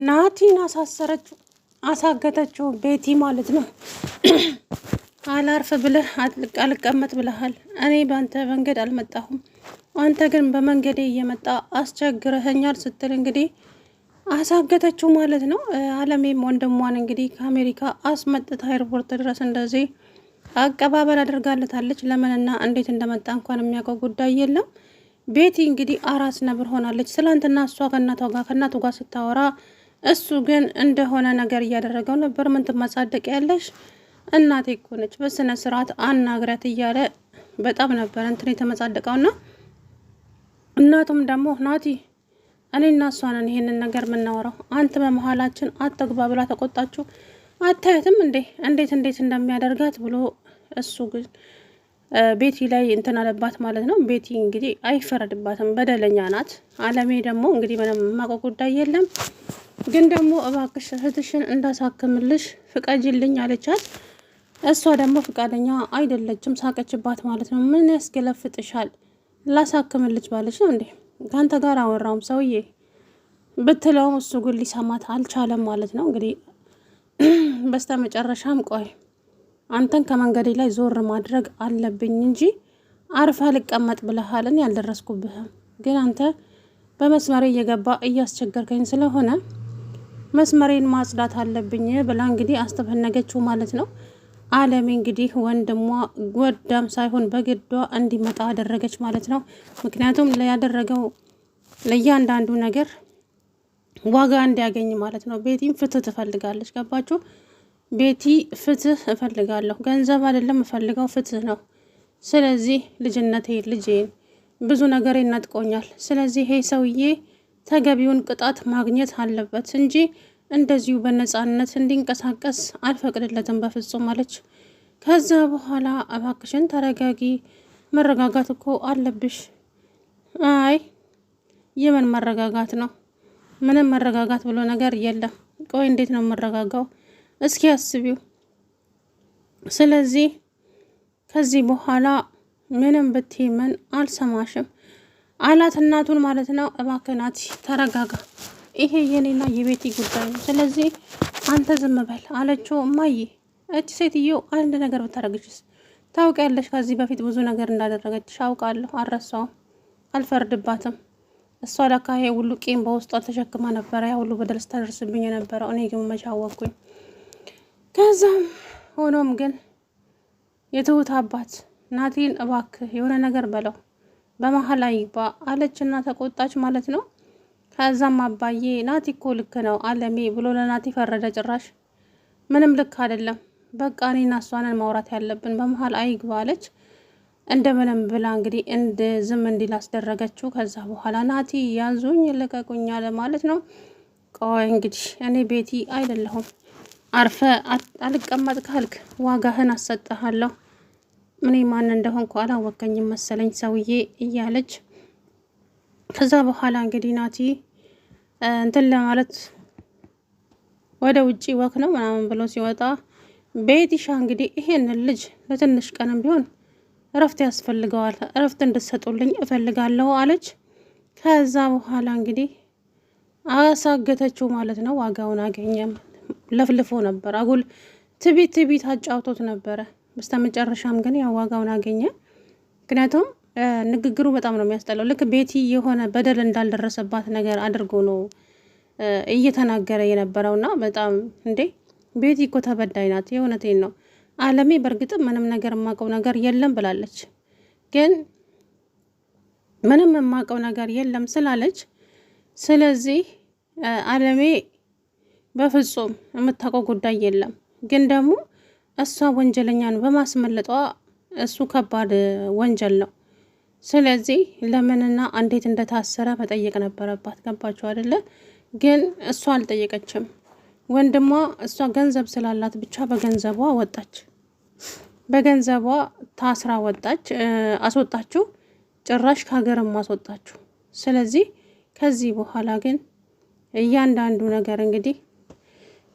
ናቲን አሳሰረችው፣ አሳገተችው ቤቲ ማለት ነው። አላርፍ ብለህ አልቀመጥ ብለሃል። እኔ በአንተ መንገድ አልመጣሁም፣ አንተ ግን በመንገዴ እየመጣ አስቸግረኸኛል ስትል እንግዲህ አሳገተችው ማለት ነው። አለሜም ወንድሟን እንግዲህ ከአሜሪካ አስመጥታ ኤርፖርት ድረስ እንደዚህ አቀባበል አድርጋለታለች። ለምንና እንዴት እንደመጣ እንኳን የሚያውቀው ጉዳይ የለም። ቤቲ እንግዲህ አራስ ነብር ሆናለች። ትላንትና እሷ ከእናቱ ጋር ስታወራ እሱ ግን እንደሆነ ነገር እያደረገው ነበር። ምን ትመጻደቅ ያለሽ እናቴ እኮ ነች፣ በስነ ስርዓት አናግረት እያለ በጣም ነበር እንትን የተመጻደቀውና እናቱም ደግሞ ናቲ እኔና እሷ ነን ይሄንን ነገር የምናወራው፣ አንተ በመሀላችን አትግባ ብላ ተቆጣችሁ። አታያትም እንዴ እንዴት እንደሚያደርጋት ብሎ እሱ ግን ቤቲ ላይ እንትን አለባት ማለት ነው። ቤቲ እንግዲህ አይፈረድባትም፣ በደለኛ ናት። አለሜ ደግሞ እንግዲህ ምንም የማውቀው ጉዳይ የለም፣ ግን ደግሞ እባክሽ እህትሽን እንዳሳክምልሽ ፍቀጅልኝ አለቻት። እሷ ደግሞ ፍቃደኛ አይደለችም፣ ሳቀችባት ማለት ነው። ምን ያስገለፍጥሻል? ላሳክምልሽ ባለች ነው እንዴ ከአንተ ጋር አወራውም ሰውዬ ብትለውም እሱ ግን ሊሰማት አልቻለም ማለት ነው። እንግዲህ በስተ መጨረሻም ቆይ አንተን ከመንገዴ ላይ ዞር ማድረግ አለብኝ እንጂ አርፋ ልቀመጥ ብለሃልን ያልደረስኩብህም፣ ግን አንተ በመስመሬ እየገባ እያስቸገርከኝ ስለሆነ መስመሬን ማጽዳት አለብኝ ብላ እንግዲህ አስተፈነገችው ማለት ነው። አለሜ እንግዲህ ወንድሟ ወዳም ሳይሆን በግዷ እንዲመጣ አደረገች ማለት ነው። ምክንያቱም ያደረገው ለእያንዳንዱ ነገር ዋጋ እንዲያገኝ ማለት ነው። ቤቲም ፍትህ ትፈልጋለች። ገባችሁ? ቤቲ ፍትህ እፈልጋለሁ፣ ገንዘብ አይደለም እፈልገው ፍትህ ነው። ስለዚህ ልጄን ብዙ ነገር ይነጥቆኛል። ስለዚህ ይሄ ሰውዬ ተገቢውን ቅጣት ማግኘት አለበት እንጂ እንደዚሁ በነፃነት እንዲንቀሳቀስ አልፈቅድለትም በፍጹም አለች። ከዛ በኋላ እባክሽን ተረጋጊ፣ መረጋጋት እኮ አለብሽ። አይ የምን መረጋጋት ነው? ምንም መረጋጋት ብሎ ነገር የለም። ቆይ እንዴት ነው መረጋጋው? እስኪ አስቢው። ስለዚህ ከዚህ በኋላ ምንም ብትይ ምን አልሰማሽም አላት እናቱን ማለት ነው። እባክህ ናቲ ተረጋጋ፣ ይሄ የኔና የቤቲ ጉዳይ ነው። ስለዚህ አንተ ዝም በል አለችው። እማዬ እቺ ሴትዮ አንድ ነገር ብታደርግሽስ? ታውቂያለሽ፣ ከዚህ በፊት ብዙ ነገር እንዳደረገችሽ አውቃለሁ፣ አልረሳውም፣ አልፈርድባትም። እሷ ለካ ይሄ ሁሉ ቂም በውስጧ ተሸክማ ነበረ፣ ያ ሁሉ በደል ስታደርስብኝ የነበረው እኔ ግን መቼ አወቅኩኝ። ከዛም ሆኖም ግን የትሁት አባት ናቲን እባክህ የሆነ ነገር በለው፣ በመሀል አይግባ አለችና ተቆጣች ማለት ነው። ከዛም አባዬ ናቲ እኮ ልክ ነው አለሜ ብሎ ለናቲ ፈረደ። ጭራሽ ምንም ልክ አይደለም፣ በቃ እኔና እሷንን ማውራት ያለብን፣ በመሀል አይግባ አለች። እንደምንም ብላ እንግዲህ ዝም እንዲል አስደረገችው። ከዛ በኋላ ናቲ ያዙኝ ልቀቁኝ አለ ማለት ነው። ቆይ እንግዲህ እኔ ቤቲ አይደለሁም፣ አርፈ አልቀመጥ ካልክ ዋጋህን አሰጠሃለሁ። እኔ ማን እንደሆንኩ አላወቀኝም መሰለኝ ሰውዬ እያለች ከዛ በኋላ እንግዲህ ናቲ እንትን ለማለት ወደ ውጪ ወክ ነው ምናምን ብሎ ሲወጣ ቤቲሻ እንግዲህ ይሄንን ልጅ ለትንሽ ቀንም ቢሆን እረፍት ያስፈልገዋል፣ እረፍት እንድትሰጡልኝ እፈልጋለሁ አለች። ከዛ በኋላ እንግዲህ አሳገተችው ማለት ነው። ዋጋውን አገኘም። ለፍልፎ ነበር፣ አጉል ትቢት አጫውቶት ነበረ። በስተመጨረሻም ግን ያው ዋጋውን አገኘ። ምክንያቱም ንግግሩ በጣም ነው የሚያስጠላው። ልክ ቤቲ የሆነ በደል እንዳልደረሰባት ነገር አድርጎ ነው እየተናገረ የነበረውና በጣም እንዴ ቤቲ እኮ ተበዳይ ናት። የእውነቴን ነው። አለሜ በእርግጥም ምንም ነገር የማውቀው ነገር የለም ብላለች። ግን ምንም የማውቀው ነገር የለም ስላለች ስለዚህ አለሜ በፍጹም የምታውቀው ጉዳይ የለም። ግን ደግሞ እሷ ወንጀለኛን በማስመለጧ እሱ ከባድ ወንጀል ነው። ስለዚህ ለምንና እንዴት እንደታሰረ መጠየቅ ነበረባት። ገባችሁ አይደለ? ግን እሷ አልጠየቀችም። ወንድሟ እሷ ገንዘብ ስላላት ብቻ በገንዘቧ ወጣች፣ በገንዘቧ ታስራ ወጣች፣ አስወጣችሁ፣ ጭራሽ ከሀገርም አስወጣችሁ። ስለዚህ ከዚህ በኋላ ግን እያንዳንዱ ነገር እንግዲህ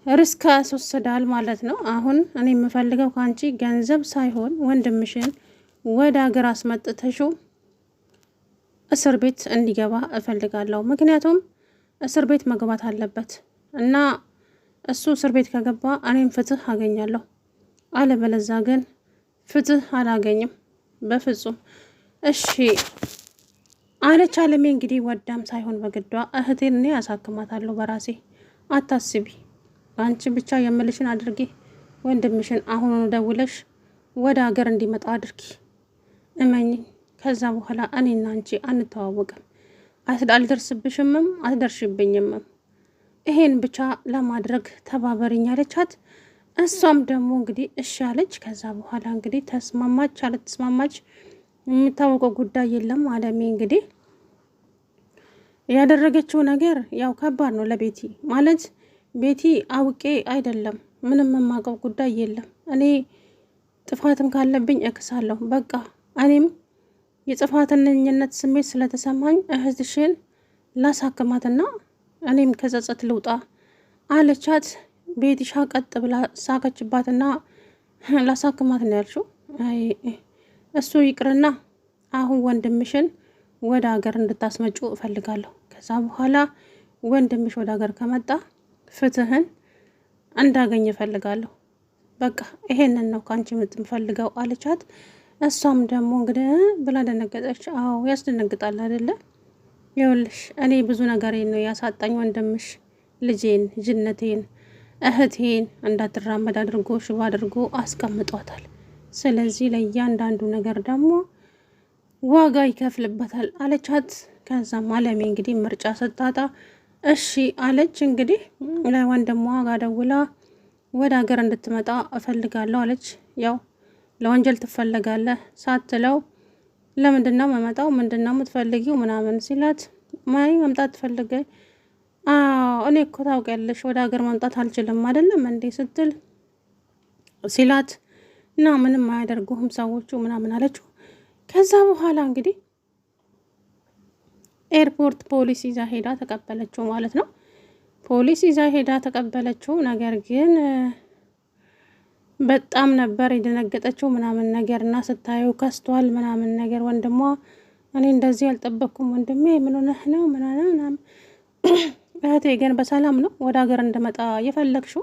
ርስክ ያስወስዳል ማለት ነው። አሁን እኔ የምፈልገው ከአንቺ ገንዘብ ሳይሆን ወንድምሽን ወደ ሀገር አስመጥተሽው እስር ቤት እንዲገባ እፈልጋለሁ። ምክንያቱም እስር ቤት መግባት አለበት። እና እሱ እስር ቤት ከገባ እኔም ፍትህ አገኛለሁ፣ አለበለዛ ግን ፍትህ አላገኝም በፍጹም። እሺ አለች አለሜ። እንግዲህ ወዳም ሳይሆን በግዷ እህቴን እኔ ያሳክማታለሁ በራሴ አታስቢ፣ አንቺ ብቻ የምልሽን አድርጊ፣ ወንድምሽን አሁኑኑ ደውለሽ ወደ ሀገር እንዲመጣ አድርጊ፣ እመኝኝ። ከዛ በኋላ እኔና አንቺ አንተዋወቅም፣ አልደርስብሽምም አትደርሽብኝምም። ይሄን ብቻ ለማድረግ ተባበሪኝ አለቻት። እሷም ደግሞ እንግዲህ እሺ አለች። ከዛ በኋላ እንግዲህ ተስማማች አልተስማማች የሚታወቀው ጉዳይ የለም። አለሜ እንግዲህ ያደረገችው ነገር ያው ከባድ ነው ለቤቲ ማለት። ቤቲ አውቄ አይደለም፣ ምንም የማውቀው ጉዳይ የለም። እኔ ጥፋትም ካለብኝ እክሳለሁ። በቃ እኔም የጥፋተኝነት ስሜት ስለተሰማኝ እህትሽን ላሳክማትና እኔም ከጸጸት ልውጣ አለቻት። ቤቲሻ ቀጥ ብላ ሳቀችባትና ላሳክማት ነው ያልሽው? እሱ ይቅርና አሁን ወንድምሽን ወደ ሀገር እንድታስመጩ እፈልጋለሁ። ከዛ በኋላ ወንድምሽ ወደ ሀገር ከመጣ ፍትህን እንዳገኝ እፈልጋለሁ። በቃ ይሄንን ነው ከአንቺ የምትፈልገው አለቻት። እሷም ደግሞ እንግዲህ ብላ ደነገጠች። አዎ ያስደነግጣል አይደለ? ይኸውልሽ እኔ ብዙ ነገሬን ነው ያሳጣኝ ወንድምሽ፣ ልጄን፣ ጅነቴን፣ እህቴን እንዳትራመድ አድርጎ ሽባ አድርጎ አስቀምጧታል። ስለዚህ ለእያንዳንዱ ነገር ደግሞ ዋጋ ይከፍልበታል አለቻት። ከዛም አለሜ እንግዲህ ምርጫ ስታጣ እሺ አለች። እንግዲህ ለወንድሟ ጋር ደውላ ወደ ሀገር እንድትመጣ እፈልጋለሁ አለች። ያው ለወንጀል ትፈለጋለህ ሳትለው ለምንድን ነው መመጣው ምንድን ነው የምትፈልጊው ምናምን ሲላት ማይ መምጣት ትፈልገ እኔ እኮ ታውቂያለሽ ወደ ሀገር መምጣት አልችልም አይደለም እንዴ ስትል ሲላት እና ምንም አያደርጉህም ሰዎቹ ምናምን አለችው። ከዛ በኋላ እንግዲህ ኤርፖርት ፖሊስ ይዛ ሄዳ ተቀበለችው ማለት ነው። ፖሊስ ይዛ ሄዳ ተቀበለችው። ነገር ግን በጣም ነበር የደነገጠችው ምናምን ነገር እና ስታየው ከስቷል ምናምን ነገር። ወንድሟ እኔ እንደዚህ አልጠበቅኩም ወንድሜ ምን ሆነህ ነው ምናምን። እህቴ ግን በሰላም ነው ወደ ሀገር እንድመጣ የፈለግሽው?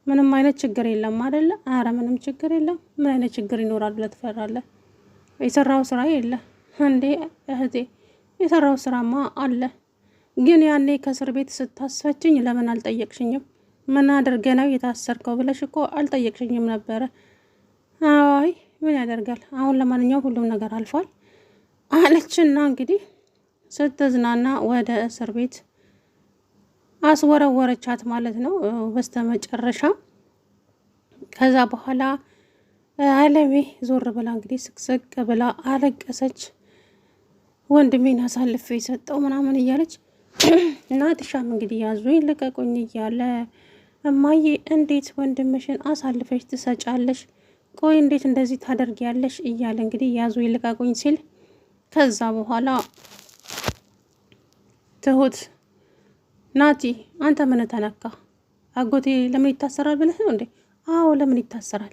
ምንም አይነት ችግር የለም አይደለ? አረ ምንም ችግር የለም። ምን አይነት ችግር ይኖራል ብለህ ትፈራለህ? የሰራው ስራ የለ እንዴ እህቴ? የሰራው ስራማ አለ። ግን ያኔ ከእስር ቤት ስታስፈችኝ ለምን አልጠየቅሽኝም? ምን አድርገ ነው የታሰርከው ብለሽ እኮ አልጠየቅሽኝም ነበረ። አይ ምን ያደርጋል አሁን ለማንኛውም ሁሉም ነገር አልፏል አለችና እንግዲህ ስትዝናና ወደ እስር ቤት አስወረወረቻት ማለት ነው በስተመጨረሻ። ከዛ በኋላ አለሜ ዞር ብላ እንግዲህ ስቅስቅ ብላ አለቀሰች። ወንድሜን አሳልፌ የሰጠው ምናምን እያለች ናትሻም እንግዲህ ያዙኝ ልቀቁኝ እያለ እማዬ እንዴት ወንድምሽን አሳልፈሽ ትሰጫለሽ? ቆይ እንዴት እንደዚህ ታደርጊያለሽ? እያለ እንግዲህ ያዙኝ ልቀቁኝ ሲል ከዛ በኋላ ትሁት ናቲ አንተ ምን ተነካ? አጎቴ ለምን ይታሰራል ብለህ ነው እንዴ? አዎ ለምን ይታሰራል?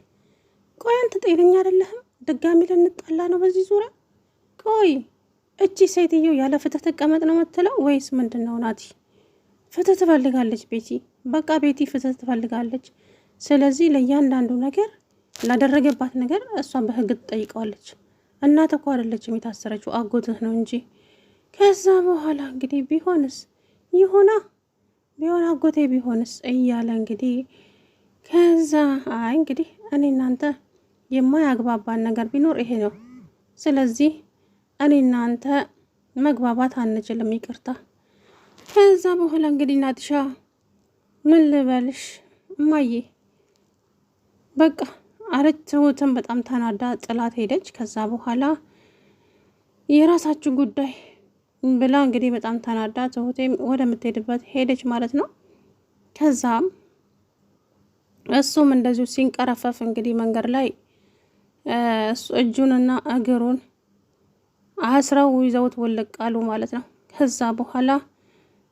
ቆይ አንተ ጤነኛ አይደለህም? ድጋሚ ልንጣላ ነው በዚህ ዙሪያ? ቆይ እቺ ሴትዮ ያለ ፍትህ ተቀመጥ ነው የምትለው ወይስ ምንድን ነው? ናቲ ፍትህ ትፈልጋለች ቤቲ። በቃ ቤቲ ፍትህ ትፈልጋለች። ስለዚህ ለእያንዳንዱ ነገር ላደረገባት ነገር እሷን በህግ ትጠይቀዋለች። እናት እኮ አይደለችም የታሰረችው አጎትህ ነው እንጂ። ከዛ በኋላ እንግዲህ ቢሆንስ ይሁና ቢሆን አጎቴ ቢሆንስ እያለ እንግዲህ ከዛ አይ እንግዲህ እኔ እናንተ የማያግባባን ነገር ቢኖር ይሄ ነው። ስለዚህ እኔ እናንተ መግባባት አንችልም፣ ይቅርታ። ከዛ በኋላ እንግዲህ ናትሻ ምን ልበልሽ እማዬ በቃ አለች። ትሁትን በጣም ተናዳ ጥላት ሄደች። ከዛ በኋላ የራሳችሁ ጉዳይ ብላ እንግዲህ በጣም ተናዳ ትሁቴም ወደምትሄድበት ሄደች ማለት ነው። ከዛም እሱም እንደዚሁ ሲንቀረፈፍ እንግዲህ መንገድ ላይ እጁንና እግሩን አስረው ይዘውት ወለቅ አሉ ማለት ነው። ከዛ በኋላ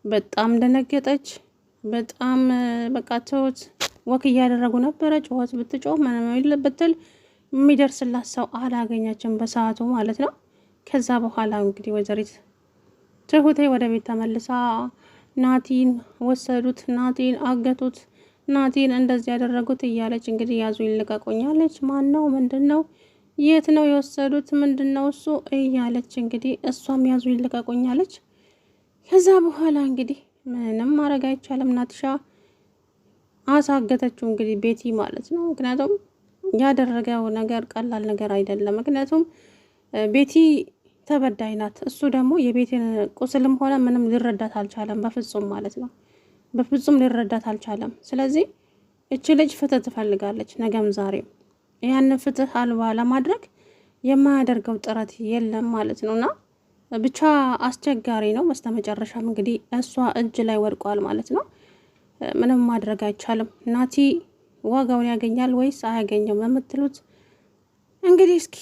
በጣም ደነገጠች። በጣም በቃ ትሁት ወክ እያደረጉ ነበረ። ጩኸት ብትጮህ ምንም ብትል የሚደርስላት ሰው አላገኛችም በሰዓቱ ማለት ነው። ከዛ በኋላ እንግዲህ ወይዘሪት ትሁቴ ወደ ቤት ተመልሳ ናቲን ወሰዱት፣ ናቲን አገቱት፣ ናቲን እንደዚህ ያደረጉት እያለች እንግዲህ ያዙ ይልቀቁኛለች። ማን ነው? ምንድን ነው? የት ነው የወሰዱት? ምንድን ነው እሱ? እያለች እንግዲህ እሷም ያዙ ይልቀቁኛለች። ከዛ በኋላ እንግዲህ ምንም ማድረግ አይቻልም። ናትሻ አሳገተችው እንግዲህ ቤቲ ማለት ነው። ምክንያቱም ያደረገው ነገር ቀላል ነገር አይደለም። ምክንያቱም ቤቲ ተበዳይ ናት። እሱ ደግሞ የቤቲን ቁስልም ሆነ ምንም ሊረዳት አልቻለም። በፍጹም ማለት ነው። በፍጹም ሊረዳት አልቻለም። ስለዚህ እች ልጅ ፍትህ ትፈልጋለች፣ ነገም ዛሬም። ያንን ፍትህ አልባ ለማድረግ የማያደርገው ጥረት የለም ማለት ነው። እና ብቻ አስቸጋሪ ነው። በስተመጨረሻም እንግዲህ እሷ እጅ ላይ ወድቋል ማለት ነው። ምንም ማድረግ አይቻልም። ናቲ ዋጋውን ያገኛል ወይስ አያገኘም የምትሉት እንግዲህ እስኪ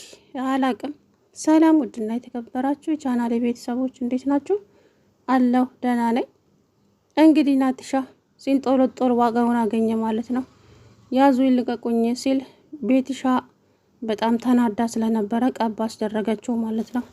አላቅም። ሰላም ውድና የተከበራችሁ የቻናሌ ቤተሰቦች እንዴት ናችሁ? አለሁ ደህና ነኝ። እንግዲህ ናትሻ ሲንጦለጦል ዋጋውን አገኘ ማለት ነው። ያዙ ይልቀቁኝ ሲል ቤትሻ በጣም ተናዳ ስለነበረ ቀባ አስደረገችው ማለት ነው።